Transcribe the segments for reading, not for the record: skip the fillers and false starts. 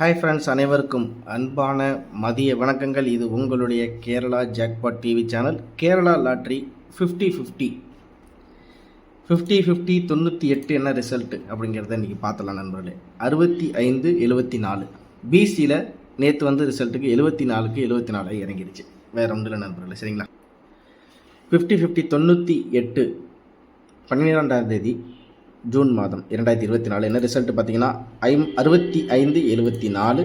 Hi friends, அனைவருக்கும் அன்பான மதிய வணக்கங்கள். இது உங்களுடைய Kerala jackpot TV channel. Kerala lottery 50-50 98 என்ன ரிசல்ட்டு அப்படிங்கிறத இன்றைக்கி பார்த்தலாம் நண்பர்களே. 65-74 பிசியில் நேற்று வந்து ரிசல்ட்டுக்கு 74க்கு 74 இறங்கிடுச்சு. வேறு ஒன்றும் இல்லை நண்பர்களே, சரிங்களா. 50-50 98 12ஆம் தேதி ஜூன் மாதம் 2024 என்ன ரிசல்ட்டு பார்த்தீங்கன்னா 65-74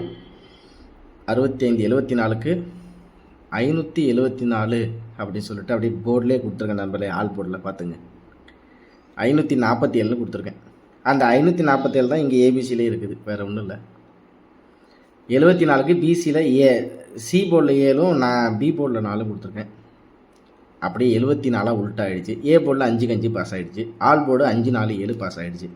65-74க்கு 574 அப்படின்னு சொல்லிட்டு அப்படியே போர்டிலே கொடுத்துருக்கேன் நண்பர்களே. ஆல் போர்டில் பார்த்துங்க 547 கொடுத்துருக்கேன். அந்த 547 தான் இங்கே ஏபிசியிலே இருக்குது, வேறு ஒன்றும் இல்லை. 74க்கு பிசியில் சி போர்டில் 7 நான் பி போர்டில் 4 கொடுத்துருக்கேன். அப்படியே 74 உல்ட்டா ஆகிடுச்சு. ஏ போர்டில் 5-5 பாஸ் ஆகிடுச்சு. ஆல் போர்டு 5-4-7 பாஸ் ஆகிடுச்சு.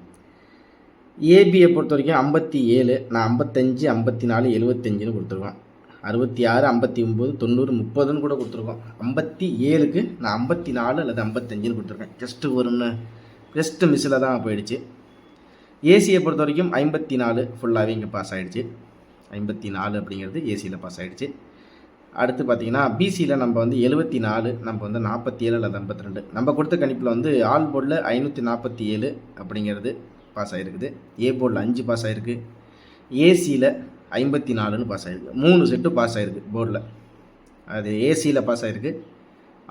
ஏபியை பொறுத்த வரைக்கும் 57 நான் 55 54 75ன்னு கொடுத்துருக்கோம். 66 59 90 30ன்னு கூட கொடுத்துருக்கோம். 57க்கு நான் 54 அல்லது 55ன்னு கொடுத்துருக்கேன். ஜஸ்ட்டு மிஸ்ஸில் தான் போயிடுச்சு. ஏசியை பொறுத்த வரைக்கும் 54 ஃபுல்லாகவே இங்கே பாஸ் ஆகிடுச்சு. 54 அப்படிங்கிறது ஏசியில் பாஸ் ஆகிடுச்சு. அடுத்து பார்த்திங்கன்னா பிசியில் நம்ம வந்து 74 நம்ம வந்து 47 அல்லது 52 நம்ம கொடுத்த கணிப்பில் வந்து ஆல் போர்டில் 547 அப்படிங்கிறது பாஸ் ஆகிருக்குது. ஏ போர்டில் 5 பாஸ் ஆகிருக்கு. ஏசியில் 54ன்னு பாஸ் ஆகிருக்கு. 3 செட்டு பாஸ் ஆகிருக்கு போர்டில். அது ஏசியில் பாஸ் ஆகிருக்கு.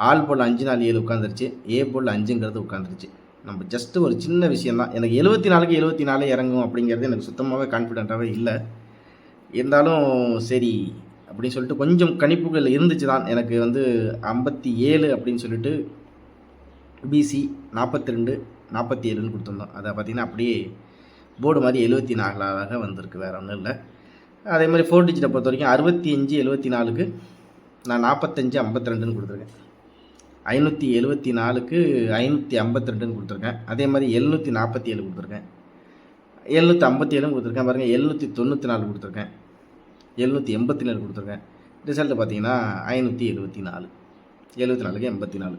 ஆல் போர்டில் 5-4-7 உட்காந்துருச்சு. ஏ போர்டில் 5ங்கிறது உட்காந்துருச்சு. நம்ம ஜஸ்ட்டு ஒரு சின்ன விஷயந்தான். எனக்கு 74க்கு 74 இறங்கும் அப்படிங்கிறது எனக்கு சுத்தமாகவே கான்ஃபிடென்ட்டாகவே இல்லை. இருந்தாலும் சரி அப்படின்னு சொல்லிட்டு கொஞ்சம் கணிப்புகள் இருந்துச்சு தான். எனக்கு வந்து 57 அப்படின்னு சொல்லிட்டு பிசி 42 47ன்னு கொடுத்துருந்தோம். அதை பார்த்திங்கன்னா அப்படியே போர்டு மாதிரி 74ஆக வந்திருக்கு, வேறு ஒன்றும் இல்லை. அதே மாதிரி 4 டிஜிட்டை பொறுத்த வரைக்கும் 65-74க்கு நான் 45 52ன்னு கொடுத்துருக்கேன். 574க்கு 552ன்னு கொடுத்துருக்கேன். அதே மாதிரி 747 கொடுத்துருக்கேன். 757 கொடுத்துருக்கேன். பாருங்கள் 794 கொடுத்துருக்கேன். 787 கொடுத்துருக்கேன். ரிசல்ட்டு பார்த்தீங்கன்னா 574 74க்கு 84.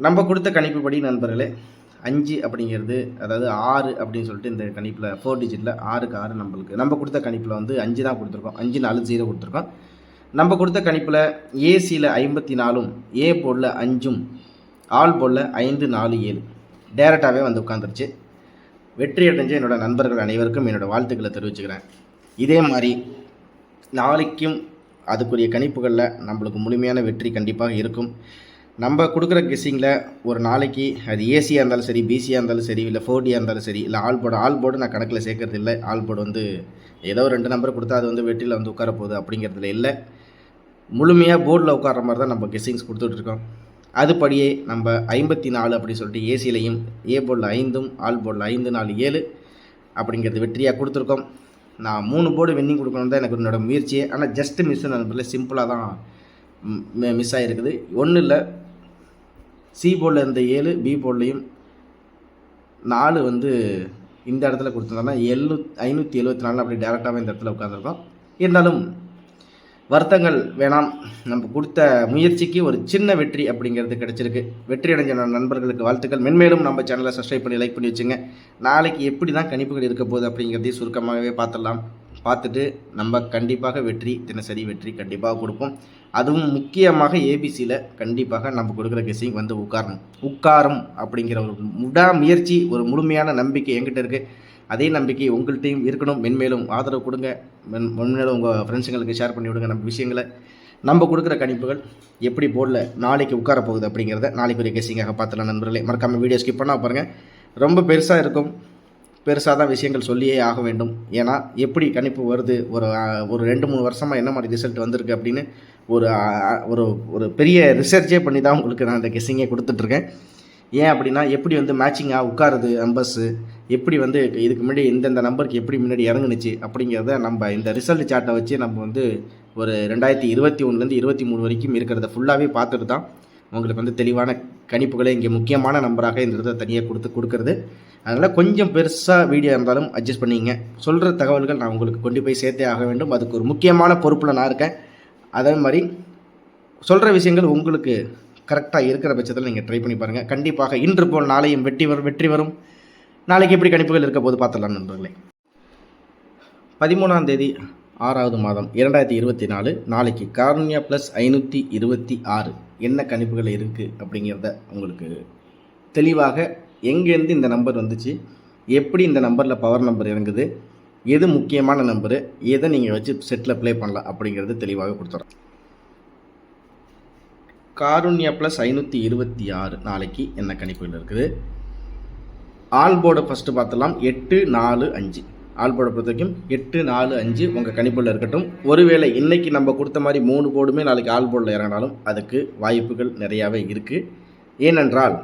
நம்ம கொடுத்த கணிப்புப்படி நண்பர்களே 5 அப்படிங்கிறது, அதாவது 6 அப்படின்னு சொல்லிட்டு இந்த கணிப்பில் 4 டிஜிட்டில் 6க்கு 6 நம்மளுக்கு நம்ம கொடுத்த கணிப்பில் வந்து 5 தான் கொடுத்துருக்கோம். 5-4-0 கொடுத்துருக்கோம். நம்ம கொடுத்த கணிப்பில் ஏசியில் 54ம் ஏ போர்டில் 5ம் ஆல் போர்டில் 5-4-7 டேரெக்டாகவே வந்து உட்காந்துருச்சு. வெற்றி அடைஞ்ச என்னோடய நண்பர்கள் அனைவருக்கும் என்னோடய வாழ்த்துக்களை தெரிவிச்சுக்கிறேன். இதே மாதிரி நாளைக்கும் அதுக்குரிய கணிப்புகளில் நம்மளுக்கு முழுமையான வெற்றி கண்டிப்பாக இருக்கும். நம்ம கொடுக்குற கெஸ்ஸிங்கில் ஒரு நாளைக்கு அது ஏசியாக இருந்தாலும் சரி, பிசியாக இருந்தாலும் சரி, இல்லை 4டியாக இருந்தாலும் சரி, இல்லை ஆல் போர்டு நான் கணக்கில் சேர்க்கறது இல்லை. ஆல் போர்டு வந்து ஏதோ 2 நம்பர் கொடுத்தா அது வந்து வெற்றியில் வந்து உட்கார போகுது அப்படிங்கிறதுல இல்லை. முழுமையாக போர்டில் உட்கார மாதிரி தான் நம்ம கெஸ்ஸிங்ஸ் கொடுத்துட்ருக்கோம். அதுபடியே நம்ம 54 அப்படின்னு சொல்லிட்டு ஏசிலையும் ஏ போர்டில் 5ம் ஆல் போர்டில் 5-4-7 அப்படிங்கிறது வெற்றியாக கொடுத்துருக்கோம். நான் 3 போர்டு வின்னிங் கொடுக்கணும் தான் எனக்கு என்னோடய முயற்சியே. ஆனால் ஜஸ்ட்டு மிஸ் நண்பர்களே, சிம்பிளாக தான் மிஸ் ஆகிருக்குது. ஒன்றும் இல்லை, சி போர்டில் இருந்த 7 பி போர்ட்லேயும் 4 வந்து இந்த இடத்துல கொடுத்துருந்தோம்னா 574 அப்படி டேரெக்டாகவே இந்த இடத்துல உட்காந்துருக்கோம். இருந்தாலும் வருத்தங்கள் வேணாம், நம்ம கொடுத்த முயற்சிக்கு ஒரு சின்ன வெற்றி அப்படிங்கிறது கிடச்சிருக்கு. வெற்றி அடைஞ்ச நண்பர்களுக்கு வாழ்த்துக்கள். மென்மேலும் நம்ம சேனலை சப்ஸ்கிரைப் பண்ணி லைக் பண்ணி வச்சுங்க. நாளைக்கு எப்படி தான் கணிப்புகள் இருக்க போகுது அப்படிங்கிறதையும் சுருக்கமாகவே பார்த்துடலாம். பார்த்துட்டு நம்ம கண்டிப்பாக வெற்றி, தினசரி வெற்றி கண்டிப்பாக கொடுப்போம். அதுவும் முக்கியமாக ஏபிசியில் கண்டிப்பாக நம்ம கொடுக்குற கெஸ்ஸிங் வந்து உட்காரும் அப்படிங்கிற ஒரு முயற்சி, ஒரு முழுமையான நம்பிக்கை என்கிட்ட இருக்குது. அதே நம்பிக்கை உங்கள்கிட்டையும் இருக்கணும். மென்மேலும் ஆதரவு கொடுங்க. மென்மேலும் உங்கள் ஃப்ரெண்ட்ஸுங்களுக்கு ஷேர் பண்ணி விடுங்க நம்ம விஷயங்களை. நம்ம கொடுக்குற கணிப்புகள் எப்படி போர்டில் நாளைக்கு உட்கார போகுது அப்படிங்கிறத நாளைக்கு ஒரு கெஸ்ஸிங்காக பார்த்துலாம் நண்பர்களே. மறக்காமல் வீடியோ ஸ்கிப் பண்ணால் பாருங்கள். ரொம்ப பெருசாக இருக்கும். பெருசாக தான் விஷயங்கள் சொல்லியே ஆக வேண்டும். ஏன்னா எப்படி கணிப்பு வருது, ஒரு 2-3 வருஷமாக என்ன மாதிரி ரிசல்ட் வந்திருக்கு அப்படின்னு ஒரு பெரிய ரிசர்ச்சே பண்ணி தான் உங்களுக்கு நான் இந்த கெஸ்ஸிங்கே கொடுத்துட்ருக்கேன். ஏன் அப்படின்னா எப்படி வந்து மேட்சிங்காக உட்காருது நம்பர்ஸு, எப்படி வந்து இதுக்கு முன்னாடி இந்தந்த நம்பருக்கு எப்படி முன்னாடி இறங்குனுச்சு அப்படிங்கிறத நம்ம இந்த ரிசல்ட் சார்ட்டை வச்சு நம்ம வந்து ஒரு 2021லேருந்து 23 வரைக்கும் இருக்கிறத ஃபுல்லாகவே பார்த்துட்டு தான் உங்களுக்கு வந்து தெளிவான கணிப்புகளை இங்கே முக்கியமான நம்பராக இந்த இடத்த தனியாக கொடுக்குறது. அதனால் கொஞ்சம் பெருசாக வீடியோ இருந்தாலும் அட்ஜஸ்ட் பண்ணிங்க. சொல்கிற தகவல்கள் நான் உங்களுக்கு கொண்டு போய் சேர்த்தே ஆக வேண்டும். அதுக்கு ஒரு முக்கியமான பொறுப்பில் நான் இருக்கேன். அதே மாதிரி சொல்கிற விஷயங்கள் உங்களுக்கு கரெக்டாக இருக்கிற பட்சத்தில் நீங்கள் ட்ரை பண்ணி பாருங்கள். கண்டிப்பாக இன்று போல் நாளையும் வெற்றி வரும். நாளைக்கு எப்படி கணிப்புகள் இருக்க போது பார்த்துடலாம் நண்பர்களே. 13ஆம் தேதி 6வது மாதம் 2024 நாளைக்கு காருண்யா ப்ளஸ் 526 என்ன கணிப்புகள் இருக்குது அப்படிங்கிறத உங்களுக்கு தெளிவாக எங்கேருந்து இந்த நம்பர் வந்துச்சு, எப்படி இந்த நம்பரில் பவர் நம்பர் இறங்குது, எது முக்கியமான நம்பரு, எதை நீங்கள் வச்சு செட்டில் ப்ளே பண்ணலாம் அப்படிங்கிறது தெளிவாக கொடுத்துறோம். காருண்யா ப்ளஸ் 526 நாளைக்கு என்ன கணிப்புகள் இருக்குது. ஆல் போர்டை ஃபஸ்ட்டு பார்த்துலாம். 8 4 5 ஆல் போர்டை பொறுத்த வரைக்கும் 8 4 5 உங்கள் கணிப்புகளில் இருக்கட்டும். ஒருவேளை இன்றைக்கி நம்ம கொடுத்த மாதிரி 3 போர்டுமே நாளைக்கு ஆல் போர்டில் இறங்கினாலும் அதுக்கு வாய்ப்புகள் நிறையாவே இருக்குது. ஏனென்றால்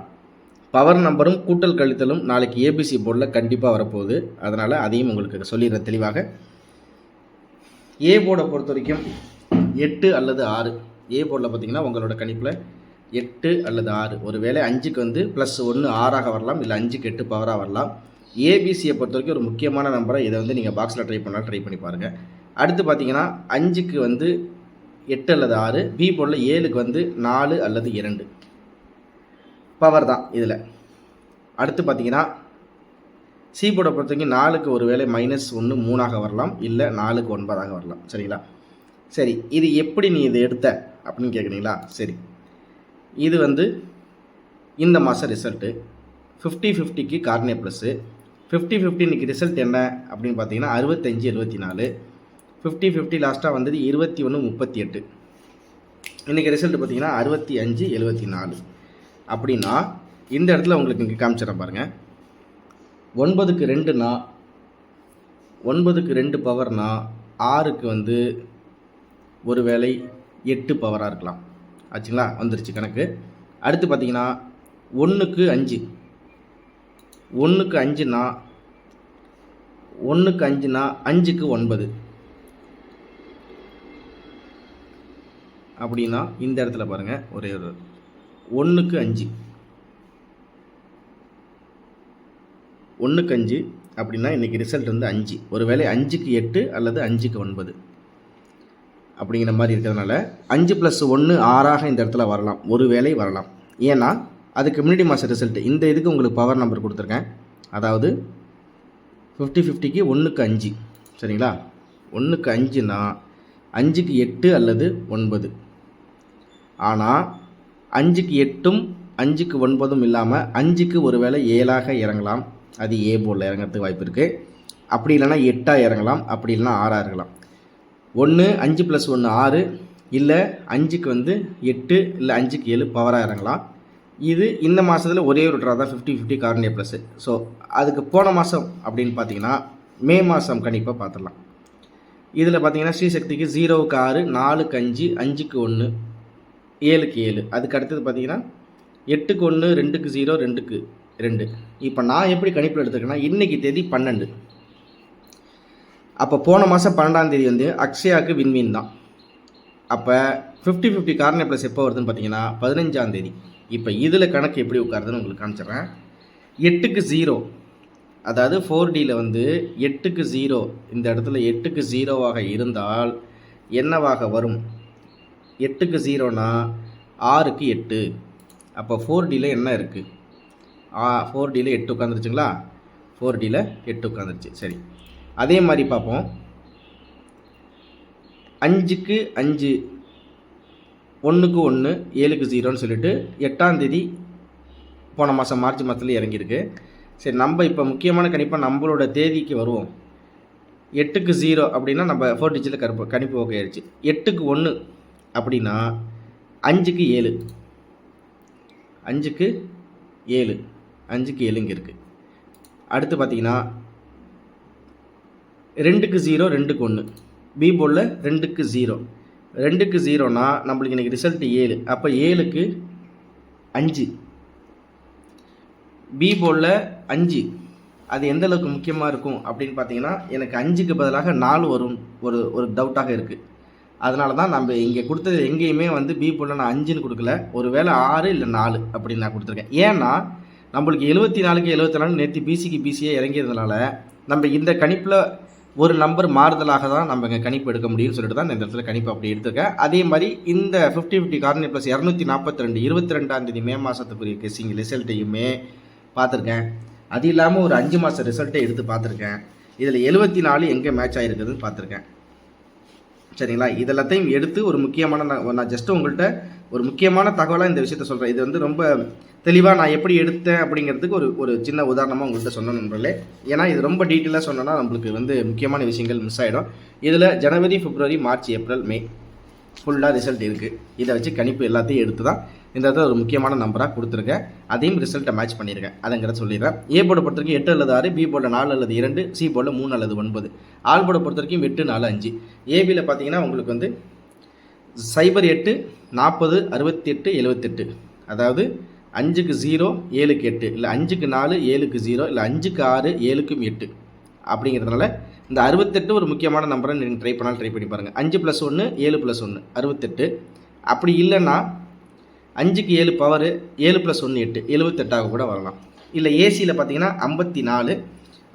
பவர் நம்பரும் கூட்டல் கழித்தலும் நாளைக்கு ஏபிசி போர்டில் கண்டிப்பாக வரப்போகுது. அதனால் அதையும் உங்களுக்கு சொல்லிடுறேன் தெளிவாக. ஏ போர்டை பொறுத்த வரைக்கும் 8 அல்லது 6 ஏ போர்டில் பார்த்தீங்கன்னா உங்களோட கணிப்பில் 8 அல்லது 6 ஒருவேளை 5க்கு வந்து +1 6ஆக வரலாம், இல்லை 5க்கு 8 பவராக வரலாம். ஏபிசியை பொறுத்த வரைக்கும் ஒரு முக்கியமான நம்பரை இதை வந்து நீங்கள் பாக்ஸில் ட்ரை பண்ணி பாருங்கள். அடுத்து பார்த்தீங்கன்னா 5க்கு வந்து 8 அல்லது 6, பி போர்டில் 7க்கு வந்து 4 அல்லது 2 பவர் தான் இதில். அடுத்து பார்த்தீங்கன்னா சி போர்டை பொறுத்த வரைக்கும் 4க்கு ஒருவேளை -1 3ஆக வரலாம், இல்லை 4க்கு 9ஆக வரலாம். சரிங்களா? சரி, இது எப்படி நீ இதை எடுத்த அப்படின்னு கேட்குறீங்களா? சரி, இது வந்து இந்த மாதம் ரிசல்ட்டு 50-50க்கு கார்னியா ப்ளஸ்ஸு 50-50 இன்றைக்கி ரிசல்ட் என்ன அப்படின்னு பார்த்தீங்கன்னா 65-74. 50-50 லாஸ்ட்டாக வந்தது 21-38. இன்றைக்கி ரிசல்ட் பார்த்தீங்கன்னா 65-74. அப்படின்னா இந்த இடத்துல உங்களுக்கு இங்கே காமிச்சிடறேன் பாருங்கள். 9க்கு 2னா 9க்கு 2 பவர்னா 6க்கு வந்து ஒருவேளை 8 பவராக இருக்கலாம். ஆச்சுங்களா? வந்துருச்சு கணக்கு. அடுத்து பார்த்தீங்கன்னா 1க்கு 5 1க்கு 5னா 5க்கு 9 அப்படின்னா இந்த இடத்துல பாருங்கள். ஒரே ஒரு 1க்கு 5 அப்படின்னா இன்றைக்கி ரிசல்ட் வந்து 5. ஒருவேளை 5க்கு 8 அல்லது 5க்கு 9 அப்படிங்கிற மாதிரி இருக்கிறதுனால 5 + 1 6ஆக இந்த இடத்துல வரலாம், ஒருவேளை வரலாம். ஏன்னா அதுக்கு முன்னாடி மாத ரிசல்ட்டு இந்த இதுக்கு உங்களுக்கு பவர் நம்பர் கொடுத்துருக்கேன். அதாவது 50-50க்கு 1க்கு 5. சரிங்களா? 1க்கு 5னா 5க்கு 8 அல்லது 9. ஆனால் 5க்கு 8ம் 5க்கு 9ம் இல்லாமல் 5க்கு ஒருவேளை 7ஆக இறங்கலாம். அது ஏ போர்டில் இறங்கிறதுக்கு வாய்ப்பு இருக்குது. அப்படி இல்லைனா 8ஆக இறங்கலாம், அப்படி இல்லைனா 6ஆக இருக்கலாம். 1 5 + 1 6, இல்லை 5க்கு வந்து 8, இல்லை 5க்கு 7 பவராக இறங்கலாம். இது இந்த மாதத்தில் ஒரே ஒரு ட்ரா தான் 50-50 கார்னியா ப்ளஸ்ஸு. ஸோ அதுக்கு போன மாதம் அப்படின்னு பார்த்தீங்கன்னா மே மாதம் கணிப்பை பார்த்துடலாம். இதில் பார்த்தீங்கன்னா ஸ்ரீசக்திக்கு 0க்கு 6, 4க்கு 5, 5க்கு 1, 7க்கு 7. அதுக்கு அடுத்தது பார்த்தீங்கன்னா 8க்கு 1, 2க்கு 0, 2க்கு 2. இப்போ நான் எப்படி கணிப்பில் எடுத்துருக்கேன்னா இன்றைக்கி தேதி 12. அப்போ போன மாதம் 12ஆம் தேதி வந்து அக்ஷயாவுக்கு வின்வின் தான். அப்போ 50-50 கார்னியா ப்ளஸ் எப்போ வருதுன்னு பார்த்தீங்கன்னா 15ஆம் தேதி. இப்போ இதில் கணக்கு எப்படி உட்காருதுன்னு உங்களுக்கு காமிச்சிட்றேன். 8க்கு 0, அதாவது 4Dயில் வந்து 8க்கு 0, இந்த இடத்துல 8க்கு 0வாக இருந்தால் என்னவாக வரும்? 8க்கு 0னா 6க்கு 8. அப்போ 4Dயில் என்ன இருக்குது? 4Dயில் 8 உட்காந்துருச்சுங்களா? 4Dயில் 8 உட்காந்துருச்சு. சரி, அதே மாதிரி பார்ப்போம். 5க்கு 5, 1க்கு 1, 7க்கு 0ன்னு சொல்லிட்டு 8ஆம் தேதி போன மாதம் மார்ச் மாதத்தில் இறங்கியிருக்கு. சரி, நம்ம இப்போ முக்கியமான கணிப்பாக நம்மளோட தேதிக்கு வருவோம். 8க்கு 0 அப்படின்னா நம்ம 4 டிஜிட்டில் கணிப்பு ஓகே ஆயிடுச்சு. 8க்கு 1 அப்படின்னா 5க்கு 7, 5க்கு 7, 5க்கு 7 இங்கே இருக்குது. அடுத்து பார்த்தீங்கன்னா 2க்கு 0, 2க்கு 1, பி போர்டில் 2க்கு 0, 2க்கு 0னா நம்மளுக்கு இன்றைக்கி ரிசல்ட் 7. அப்போ 7க்கு 5, பி போர்டில் 5. அது எந்த அளவுக்கு முக்கியமாக இருக்கும் அப்படின்னு பார்த்தீங்கன்னா எனக்கு 5க்கு பதிலாக 4 வரும் ஒரு டவுட்டாக இருக்குது. அதனால தான் நம்ம இங்கே கொடுத்தது எங்கேயுமே வந்து பி போர்டில் நான் 5ன்னு கொடுக்கல, ஒரு வேளை 6 இல்லை 4 அப்படின்னு நான் கொடுத்துருக்கேன். ஏன்னா நம்மளுக்கு 74க்கு 74 நேற்று பிசிக்கு பிசியே இறங்கியதுனால நம்ம இந்த கணிப்பில் ஒரு நம்பர் மாறுதலாக தான் நம்ம இங்கே கணிப்பு எடுக்க முடியும்னு சொல்லிட்டு தான் இந்த இடத்துல கணிப்பு அப்படி எடுத்துருக்கேன். அதே மாதிரி இந்த 50-50 கார்னியா ப்ளஸ் 242 22ஆம் தேதி மே மாதத்துக்குரிய கெஸ்ஸிங் ரிசல்ட்டையுமே பார்த்துருக்கேன். அது இல்லாமல் ஒரு 5 மாத ரிசல்ட்டை எடுத்து பார்த்துருக்கேன். இதில் 74 எங்கே மேட்ச் ஆகிருக்குதுன்னு பார்த்துருக்கேன். சரிங்களா? இதெல்லாத்தையும் எடுத்து ஒரு முக்கியமான நான் ஜஸ்ட்டு உங்கள்கிட்ட ஒரு முக்கியமான தகவலாக இந்த விஷயத்த சொல்கிறேன். இது வந்து ரொம்ப தெளிவாக நான் எப்படி எடுத்தேன் அப்படிங்கிறதுக்கு ஒரு சின்ன உதாரணமாக உங்கள்கிட்ட சொன்ன நண்பர்களே. ஏன்னா இது ரொம்ப டீட்டெயிலாக சொன்னோன்னா நம்மளுக்கு வந்து முக்கியமான விஷயங்கள் மிஸ் ஆகிடும். இதில் ஜனவரி, பிப்ரவரி, மார்ச், ஏப்ரல், மே ஃபுல்லாக ரிசல்ட் இருக்குது. இதை வச்சு கணிப்பு எல்லாத்தையும் எடுத்து தான் இந்த இடத்துல ஒரு முக்கியமான நம்பராக கொடுத்துருக்கேன். அதையும் ரிசல்ட்டை மேட்ச் பண்ணியிருக்கேன். அதங்கிறத சொல்லிடுறேன். ஏ போர்டை பொறுத்த வரைக்கும் 8 அல்லது 6, பி போர்டில் 4 அல்லது 2, சி போர்டில் 3 அல்லது 9, ஆல் போர்டை பொறுத்த வரைக்கும் 8, 4, 5. ஏபியில் பார்த்தீங்கன்னா உங்களுக்கு வந்து 08, 40, 68, 78. அதாவது 5க்கு 0, 7க்கு 8, இல்லை 5க்கு 4, 7க்கு 0, இல்லை 5க்கு 6, 7க்கும் 8 அப்படிங்கிறதுனால இந்த 68 ஒரு முக்கியமான நம்பரை நீங்கள் ட்ரை பண்ணி பாருங்கள். 5 + 1 7 + 1 68. அப்படி இல்லைன்னா 5க்கு 7 பவர் 7 + 1 8 78 கூட வரலாம். இல்லை ஏசியில் பார்த்தீங்கன்னா 54.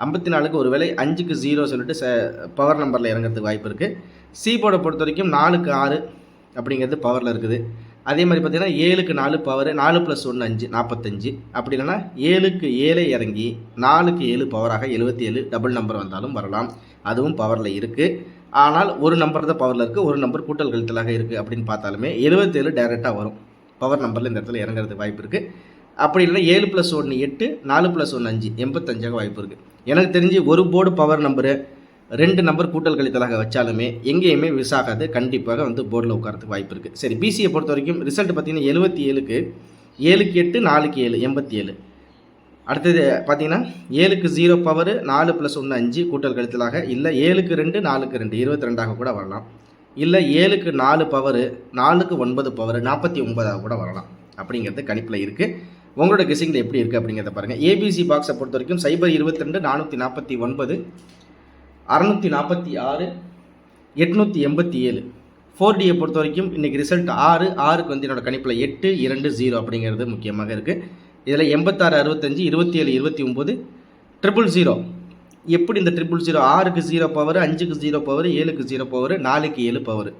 54க்கு ஒரு வேளை 5க்கு 0 சொல்லிட்டு பவர் நம்பரில் இறங்கிறதுக்கு வாய்ப்பு இருக்குது. சி போர்டை பொறுத்த வரைக்கும் 4க்கு 6 அப்படிங்கிறது பவரில் இருக்குது. அதே மாதிரி பார்த்தீங்கன்னா 7க்கு 4 பவர் 4 + 1 5 45. அப்படி இல்லைன்னா 7க்கு 7 இறங்கி 4க்கு 7 பவராக 77 டபுள் நம்பர் வந்தாலும் வரலாம். அதுவும் பவரில் இருக்குது. ஆனால் ஒரு நம்பர் தான் பவரில் இருக்குது, ஒரு நம்பர் கூட்டல் கழித்தலாக இருக்குது அப்படின்னு பார்த்தாலுமே 77 டைரெக்டாக வரும். பவர் நம்பரில் இந்த இடத்துல இறங்குறதுக்கு வாய்ப்பு இருக்குது. அப்படி இல்லைன்னா 7 + 1 8, 4 + 1 5 85 வாய்ப்பு இருக்குது. எனக்கு தெரிஞ்சு ஒரு போர்டு பவர் நம்பரு 2 நம்பர் கூட்டல் கழித்தலாக வச்சாலுமே எங்கேயுமே மிஸ் ஆகாது. கண்டிப்பாக வந்து போர்டில் உட்காரத்துக்கு வாய்ப்பு இருக்குது. சரி, பிசியை பொறுத்த வரைக்கும் ரிசல்ட் பார்த்தீங்கன்னா 77க்கு 7க்கு 8, 4க்கு 7 87. அடுத்தது பார்த்தீங்கன்னா 7க்கு 0 பவர் 4 + 1 5 கூட்டல் கழித்தலாக, இல்லை 7க்கு 2 4க்கு 2 22 கூட வரலாம். இல்லை 7க்கு 4 பவர் 4க்கு 9 பவர் 49 கூட வரலாம். அப்படிங்கிறது கணிப்பில் இருக்குது. உங்களோட கெஸிங்கில் எப்படி இருக்குது அப்படிங்கிறத பாருங்கள். ஏபிசி பாக்ஸை பொறுத்த வரைக்கும் 022 449 646 887. 4டியை பொறுத்த வரைக்கும் இன்றைக்கி ரிசல்ட் 6க்கு வந்து என்னோடய கணிப்பில் 8 2 0 அப்படிங்கிறது முக்கியமாக இருக்குது. இதில் 86 65 27 29 000. எப்படி இந்த 000 6க்கு 0 பவர் 5க்கு 0 பவர் 7க்கு 0 பவர் 4க்கு 7 பவர்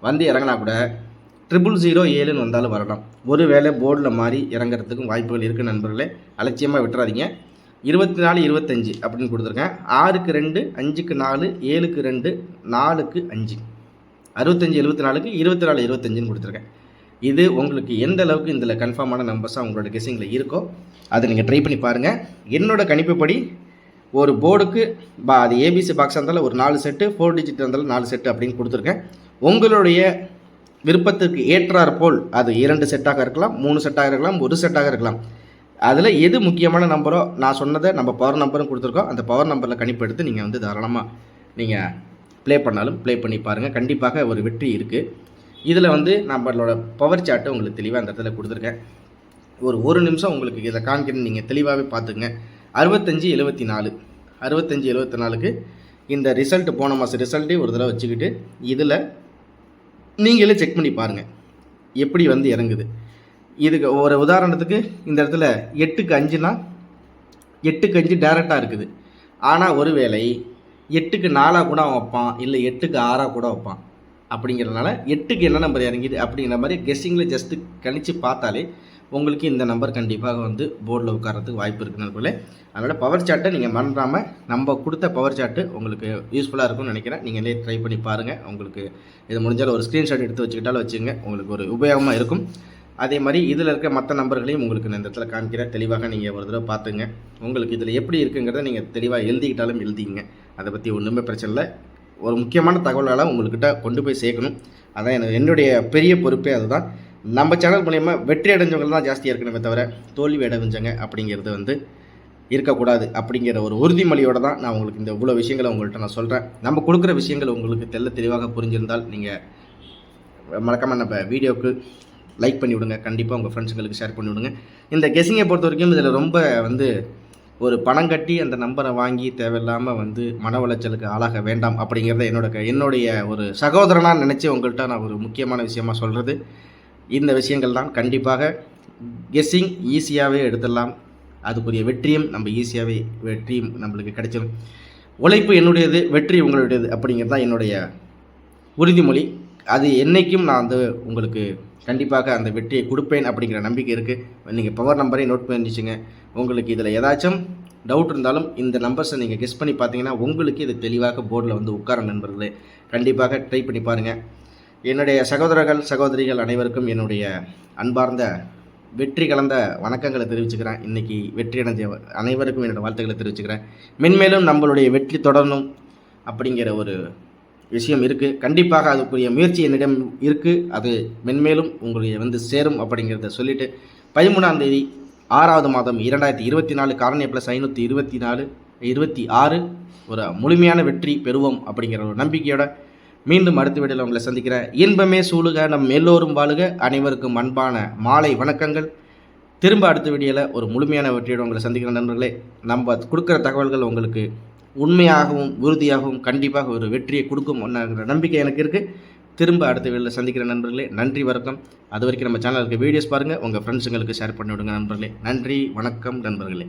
வந்து இறங்கினா கூட 007ன்னு வந்தாலும் வரலாம். ஒரு வேளை போர்டில் மாறி இறங்குறதுக்கும் வாய்ப்புகள் இருக்குது நண்பர்களே. அலட்சியமாக விட்டுறாதீங்க. 24 25 அப்படின்னு கொடுத்துருக்கேன். 6க்கு 2 5க்கு 4 7க்கு 2 4க்கு 5 65 74க்கு 24 25ன்னு கொடுத்துருக்கேன். இது உங்களுக்கு எந்த அளவுக்கு இதில் கன்ஃபார்மான நம்பர்ஸாக உங்களோட கெஸிங்கில் இருக்கோ அதை நீங்கள் ட்ரை பண்ணி பாருங்கள். என்னோடய கணிப்புப்படி ஒரு போர்டுக்கு அது ஏபிசி பாக்ஸாக இருந்தாலும் ஒரு 4 செட்டு, 4 டிஜிட் இருந்தாலும் 4 செட்டு அப்படின்னு கொடுத்துருக்கேன். உங்களுடைய விருப்பத்திற்கு ஏற்றார் போல் அது 2 செட்டாக இருக்கலாம், 3 செட்டாக இருக்கலாம், 1 செட்டாக இருக்கலாம். அதில் எது முக்கியமான நம்பரோ நான் சொன்னதை நம்ம பவர் நம்பரும் கொடுத்துருக்கோம். அந்த பவர் நம்பரில் கணிப்பு எடுத்து நீங்கள் வந்து தாராளமாக நீங்கள் ப்ளே பண்ணாலும் ப்ளே பண்ணி பாருங்கள். கண்டிப்பாக ஒரு வெற்றி இருக்குது. இதில் வந்து நம்மளோட பவர் சார்ட்டை உங்களுக்கு தெளிவாக அந்த இடத்துல கொடுத்துருக்கேன். ஒரு நிமிஷம் உங்களுக்கு இதை காண்கிறேன், நீங்கள் தெளிவாகவே பார்த்துங்க. 65 74 65 74க்கு இந்த ரிசல்ட் போன மாதம் ரிசல்ட்டே ஒரு தடவை வச்சுக்கிட்டு இதில் நீங்களே செக் பண்ணி பாருங்கள் எப்படி வந்து இறங்குது. இதுக்கு ஒரு உதாரணத்துக்கு இந்த இடத்துல 8க்கு 5னா 8க்கு 5 டேரெக்டாக இருக்குது. ஆனால் ஒரு வேளை 8க்கு 4 கூட வைப்பான், இல்லை 8க்கு 6 கூட வைப்பான். அப்படிங்கிறதுனால 8க்கு என்ன நம்பர் இறங்கிது அப்படிங்கிற மாதிரி கெஸ்ஸிங்கில் ஜஸ்ட்டு கணித்து பார்த்தாலே உங்களுக்கு இந்த நம்பர் கண்டிப்பாக வந்து போர்டில் உட்காரத்துக்கு வாய்ப்பு இருக்குது நண்பர்களே. அதனால் பவர் சார்ட்டை நீங்கள் மறந்துடாமல் நம்ம கொடுத்த பவர் சார்ட்டு உங்களுக்கு யூஸ்ஃபுல்லாக இருக்கும்னு நினைக்கிறேன். நீங்களே ட்ரை பண்ணி பாருங்கள். உங்களுக்கு இது முடிஞ்சாலும் ஒரு ஸ்க்ரீன்ஷாட் எடுத்து வச்சுக்கிட்டாலும் வச்சுங்க, உங்களுக்கு ஒரு உபயோகமாக இருக்கும். அதே மாதிரி இதில் இருக்க மற்ற நம்பர்களையும் உங்களுக்கு நான் இந்த இடத்துல காமிக்கிறேன். தெளிவாக நீங்கள் ஒரு தடவை பார்த்துங்க. உங்களுக்கு இதில் எப்படி இருக்குங்கிறத நீங்கள் தெளிவாக எழுதிக்கிட்டாலும் எழுதிங்க. அதை பற்றி ஒன்றுமே பிரச்சனை இல்லை. ஒரு முக்கியமான தகவலால் உங்கள்கிட்ட கொண்டு போய் சேர்க்கணும். அதான் என்னுடைய பெரிய பொறுப்பே அதுதான். நம்ம சேனல் மூலயமா வெற்றி அடைஞ்சவங்க தான் ஜாஸ்தியாக இருக்கணுமே தவிர தோல்வி அடைஞ்சவங்க அப்படிங்கிறது வந்து இருக்கக்கூடாது. அப்படிங்கிற ஒரு உறுதிமொழியோடு தான் நான் உங்களுக்கு இந்த இவ்வளோ விஷயங்களை உங்கள்கிட்ட நான் சொல்கிறேன். நம்ம கொடுக்குற விஷயங்கள் உங்களுக்கு தெளிவாக புரிஞ்சிருந்தால் நீங்கள் மறக்காமல் நம்ம வீடியோவுக்கு லைக் பண்ணி விடுங்க. கண்டிப்பாக உங்கள் ஃப்ரெண்ட்ஸுங்களுக்கு ஷேர் பண்ணி விடுங்க. இந்த கெஸிங்கை பொறுத்த வரைக்கும் இதில் ரொம்ப வந்து ஒரு பணம் கட்டி அந்த நம்பரை வாங்கி தேவையில்லாமல் வந்து மன உளைச்சலுக்கு ஆளாக வேண்டாம் அப்படிங்கிறத என்னுடைய ஒரு சகோதரனாக நினச்சி உங்கள்கிட்ட நான் ஒரு முக்கியமான விஷயமாக சொல்கிறது இந்த விஷயங்கள் தான். கண்டிப்பாக கெஸ்ஸிங் ஈஸியாகவே எடுத்துடலாம். அதுக்குரிய வெற்றியும் நம்ம ஈஸியாகவே வெற்றியும் நம்மளுக்கு கிடைச்சிடும். உழைப்பு என்னுடையது, வெற்றி உங்களுடையது அப்படிங்கிறது தான் என்னுடைய உறுதிமொழி. அது என்றைக்கும் நான் வந்து உங்களுக்கு கண்டிப்பாக அந்த வெற்றியை கொடுப்பேன் அப்படிங்கிற நம்பிக்கை இருக்குது. நீங்கள் பவர் நம்பரை நோட் பண்ணி வச்சுங்க. உங்களுக்கு இதில் ஏதாச்சும் டவுட் இருந்தாலும் இந்த நம்பர்ஸை நீங்கள் கெஸ் பண்ணி பார்த்தீங்கன்னா உங்களுக்கு இது தெளிவாக போர்டில் வந்து உட்கார நண்பர்களே. கண்டிப்பாக ட்ரை பண்ணி பாருங்கள். என்னுடைய சகோதரர்கள் சகோதரிகள் அனைவருக்கும் என்னுடைய அன்பார்ந்த வெற்றி கலந்த வணக்கங்களை தெரிவிச்சுக்கிறேன். இன்றைக்கி வெற்றி அடைஞ்ச அனைவருக்கும் என்னோடய வாழ்த்துக்களை தெரிவிச்சுக்கிறேன். மென்மேலும் நம்மளுடைய வெற்றி தொடரணும் அப்படிங்கிற ஒரு விஷயம் இருக்குது. கண்டிப்பாக அதுக்குரிய முயற்சி என்னிடம் இருக்குது. அது மென்மேலும் உங்களுடைய வந்து சேரும் அப்படிங்கிறத சொல்லிவிட்டு 13ஆம் தேதி 6வது மாதம் 2024 காரணிய ப்ளஸ் 526 ஒரு முழுமையான வெற்றி பெறுவோம் அப்படிங்கிற ஒரு நம்பிக்கையோட மீண்டும் அடுத்த வீடியோவில் உங்களை சந்திக்கிறேன். இன்பமே சூழுக, நம் எல்லோரும் வாழுக. அனைவருக்கும் அன்பான மாலை வணக்கங்கள். திரும்ப அடுத்த வீடியோவில் ஒரு முழுமையான வெற்றியோடு உங்களை சந்திக்கிற நண்பர்களே. நம்ம கொடுக்குற தகவல்கள் உங்களுக்கு உண்மையாகவும் உறுதியாகவும் கண்டிப்பாக ஒரு வெற்றியை கொடுக்கும் ஒன்றுங்கிற நம்பிக்கை எனக்கு இருக்குது. திரும்ப அடுத்த வீடியோவில் சந்திக்கிற நண்பர்களே. நன்றி, வணக்கம். அது வரைக்கும் நம்ம சேனலுக்கு வீடியோஸ் பாருங்கள், உங்கள் ஃப்ரெண்ட்ஸுங்களுக்கு ஷேர் பண்ணி விடுங்க நண்பர்களே. நன்றி, வணக்கம் நண்பர்களே.